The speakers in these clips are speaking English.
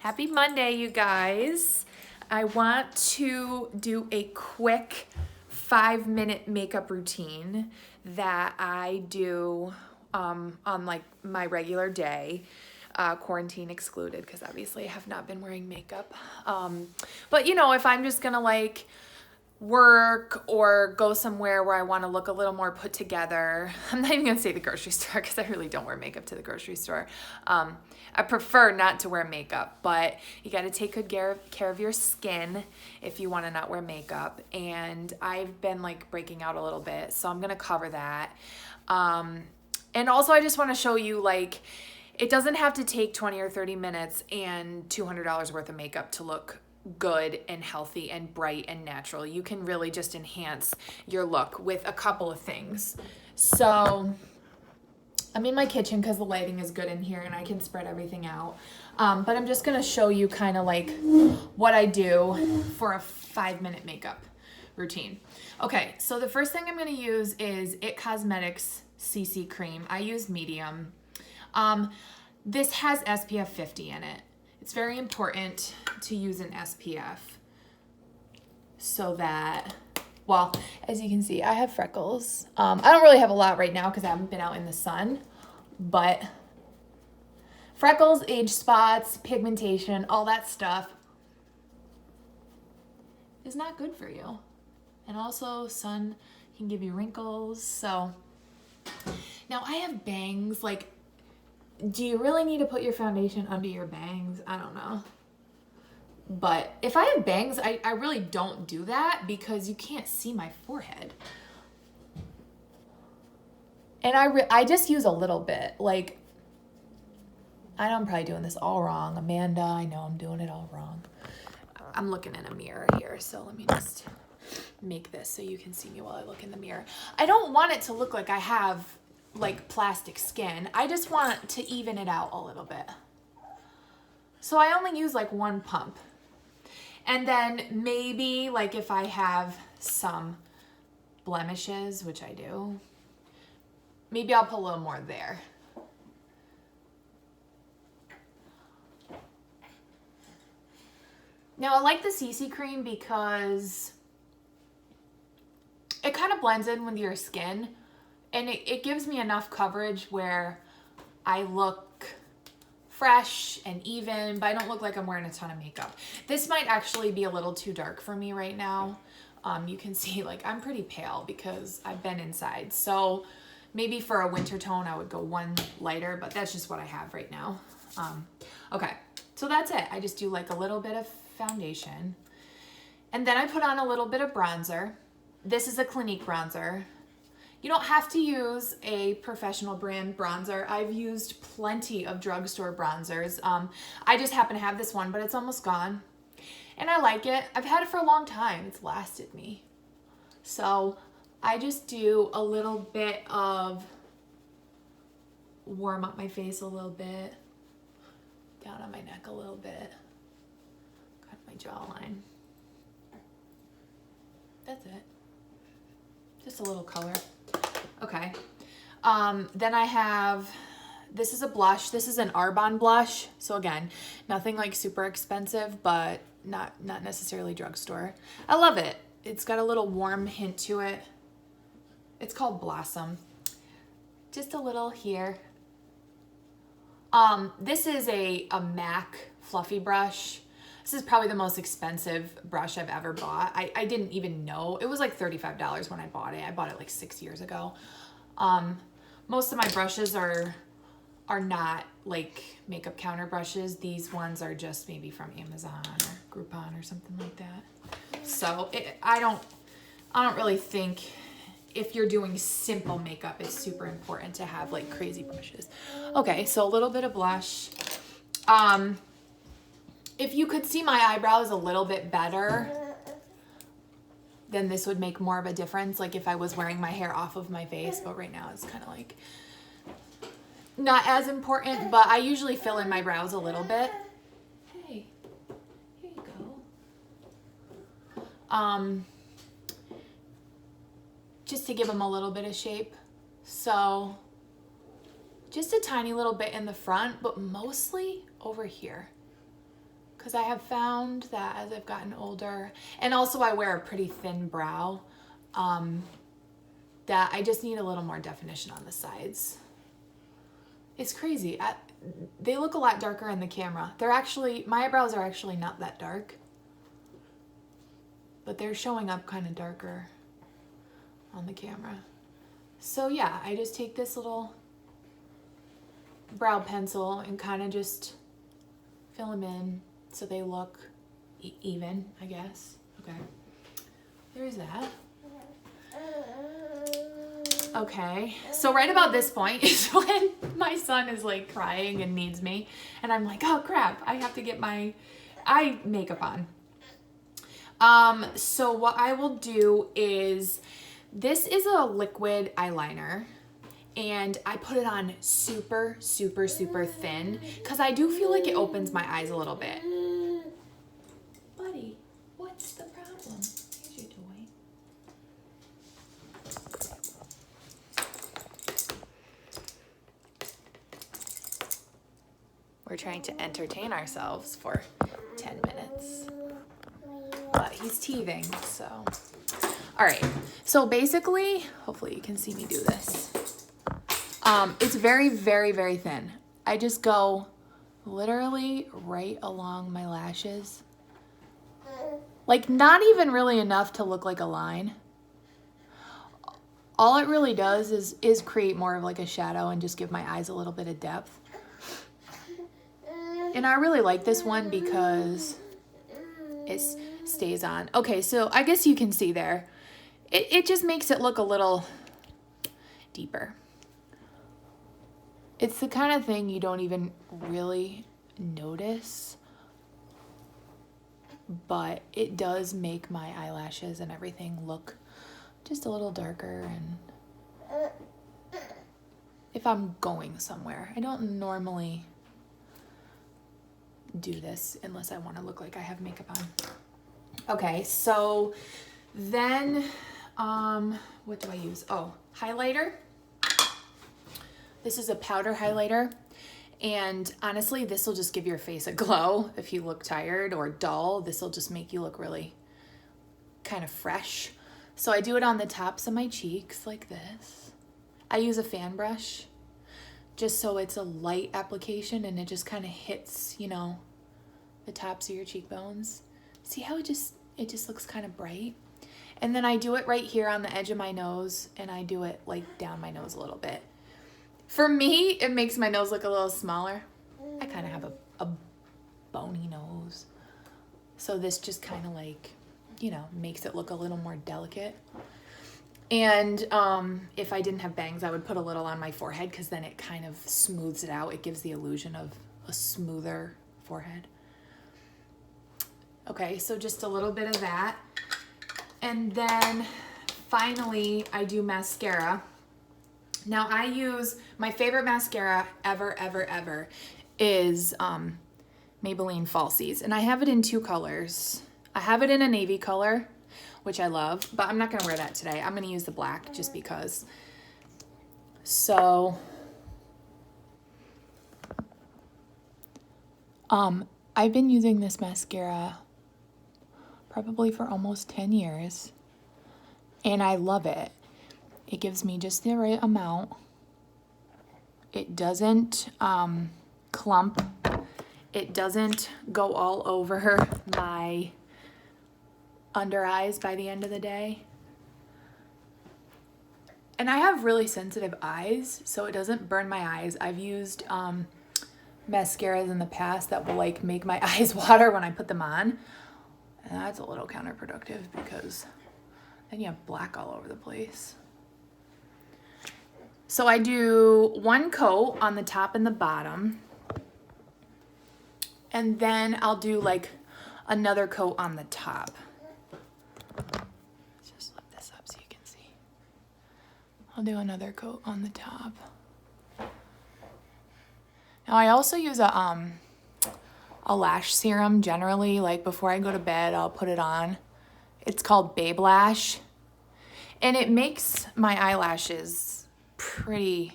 Happy Monday, you guys. I want to do a quick 5-minute makeup routine that I do on like my regular day, quarantine excluded, because obviously I have not been wearing makeup. But you know, if I'm just gonna like work or go somewhere where I want to look a little more put together. I'm not even going to say the grocery store because I really don't wear makeup to the grocery store. I prefer not to wear makeup, but you got to take good care of your skin if you want to not wear makeup. And I've been like breaking out a little bit, so I'm going to cover that. And also I just want to show you like, it doesn't have to take 20 or 30 minutes and $200 worth of makeup to look good and healthy and bright and natural. You can really just enhance your look with a couple of things. So I'm in my kitchen because the lighting is good in here and I can spread everything out. But I'm just going to show you kind of like what I do for a 5-minute makeup routine. Okay, so the first thing I'm going to use is IT Cosmetics CC cream. I use medium. This has SPF 50 in it. It's very important to use an SPF so that, well, as you can see, I have freckles. I don't really have a lot right now because I haven't been out in the sun, but freckles, age spots, pigmentation, all that stuff is not good for you. And also sun can give you wrinkles. So now I have bangs. Like, do you really need to put your foundation under your bangs? I don't know. But if I have bangs, I really don't do that because you can't see my forehead. And I just use a little bit. Like, I know I'm probably doing this all wrong. Amanda, I know I'm doing it all wrong. I'm looking in a mirror here, so let me just make this so you can see me while I look in the mirror. I don't want it to look like I have like plastic skin. I just want to even it out a little bit. So I only use like one pump. And then maybe like if I have some blemishes, which I do, maybe I'll put a little more there. Now I like the CC cream because it kind of blends in with your skin. And it gives me enough coverage where I look fresh and even, but I don't look like I'm wearing a ton of makeup. This might actually be a little too dark for me right now. You can see like I'm pretty pale because I've been inside. So maybe for a winter tone, I would go one lighter, but that's just what I have right now. Okay, so that's it. I just do like a little bit of foundation. And then I put on a little bit of bronzer. This is a Clinique bronzer. You don't have to use a professional brand bronzer. I've used plenty of drugstore bronzers. I just happen to have this one, but it's almost gone. And I like it. I've had it for a long time. It's lasted me. So I just do a little bit of warm up my face a little bit. Down on my neck a little bit. Cut my jawline. That's it. Just a little color. Okay. Then I have, this is a blush. This is an Arbonne blush. So again, nothing like super expensive, but not necessarily drugstore. I love it. It's got a little warm hint to it. It's called Blossom. Just a little here. This is a MAC fluffy brush. This is probably the most expensive brush I've ever bought. I didn't even know. It was like $35 when I bought it. I bought it like 6 years ago. Most of my brushes are not like makeup counter brushes. These ones are just maybe from Amazon or Groupon or something like that. So I don't really think if you're doing simple makeup, it's super important to have like crazy brushes. Okay, so a little bit of blush. If you could see my eyebrows a little bit better, then this would make more of a difference. Like if I was wearing my hair off of my face, but right now it's kind of like not as important, but I usually fill in my brows a little bit. Hey, here you go. Just to give them a little bit of shape. So just a tiny little bit in the front, but mostly over here. because I have found that as I've gotten older, and also I wear a pretty thin brow, that I just need a little more definition on the sides. It's crazy. They look a lot darker in the camera. My eyebrows are actually not that dark, but they're showing up kind of darker on the camera. So yeah, I just take this little brow pencil and kind of just fill them in so they look even, I guess. Okay, there's that. Okay, so right about this point is when my son is like crying and needs me, and I'm like, oh crap, I have to get my eye makeup on. So what I will do is, this is a liquid eyeliner, and I put it on super, super, super thin because I do feel like it opens my eyes a little bit. Buddy, what's the problem? Here's your toy. We're trying to entertain ourselves for 10 minutes. But he's teething, so. All right, so basically, hopefully you can see me do this. It's very, very, very thin. I just go literally right along my lashes. Like, not even really enough to look like a line. All it really does is create more of like a shadow and just give my eyes a little bit of depth. And I really like this one because it stays on. Okay, so I guess you can see there. It just makes it look a little deeper. It's the kind of thing you don't even really notice, but it does make my eyelashes and everything look just a little darker. And if I'm going somewhere, I don't normally do this unless I want to look like I have makeup on. Okay, so then what do I use? Oh, highlighter. This is a powder highlighter, and honestly, this will just give your face a glow. If you look tired or dull, this will just make you look really kind of fresh. So I do it on the tops of my cheeks like this. I use a fan brush just so it's a light application and it just kind of hits, you know, the tops of your cheekbones. See how it just looks kind of bright? And then I do it right here on the edge of my nose, and I do it like down my nose a little bit. For me, it makes my nose look a little smaller. I kind of have a bony nose. So this just kind of like, you know, makes it look a little more delicate. And if I didn't have bangs, I would put a little on my forehead because then it kind of smooths it out. It gives the illusion of a smoother forehead. Okay, so just a little bit of that. And then finally, I do mascara. Now I use, my favorite mascara ever is Maybelline Falsies. And I have it in 2 colors. I have it in a navy color, which I love, but I'm not gonna wear that today. I'm gonna use the black just because. So, I've been using this mascara probably for almost 10 years, and I love it. It gives me just the right amount. It doesn't clump. It doesn't go all over my under eyes by the end of the day. And I have really sensitive eyes, so it doesn't burn my eyes. I've used mascaras in the past that will like make my eyes water when I put them on. And that's a little counterproductive because then you have black all over the place. So I do 1 coat on the top and the bottom. And then I'll do like another coat on the top. Let's just lift this up so you can see. I'll do another coat on the top. Now I also use a lash serum generally, like before I go to bed, I'll put it on. It's called Babe Lash. And it makes my eyelashes pretty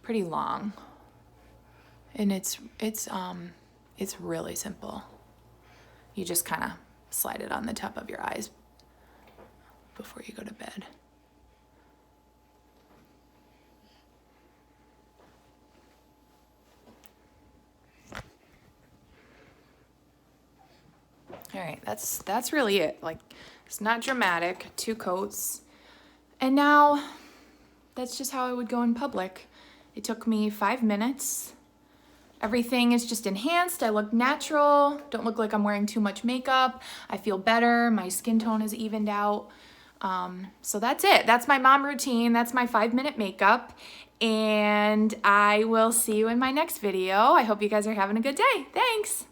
long. And it's It's really simple. You just kind of slide it on the top of your eyes before you go to bed. All right, that's really it. Like, it's not dramatic, 2 coats. And now that's just how I would go in public. It took me 5 minutes. Everything is just enhanced. I look natural, don't look like I'm wearing too much makeup. I feel better, my skin tone is evened out. So that's it. That's my mom routine. That's my 5-minute makeup. And I will see you in my next video. I hope you guys are having a good day. Thanks.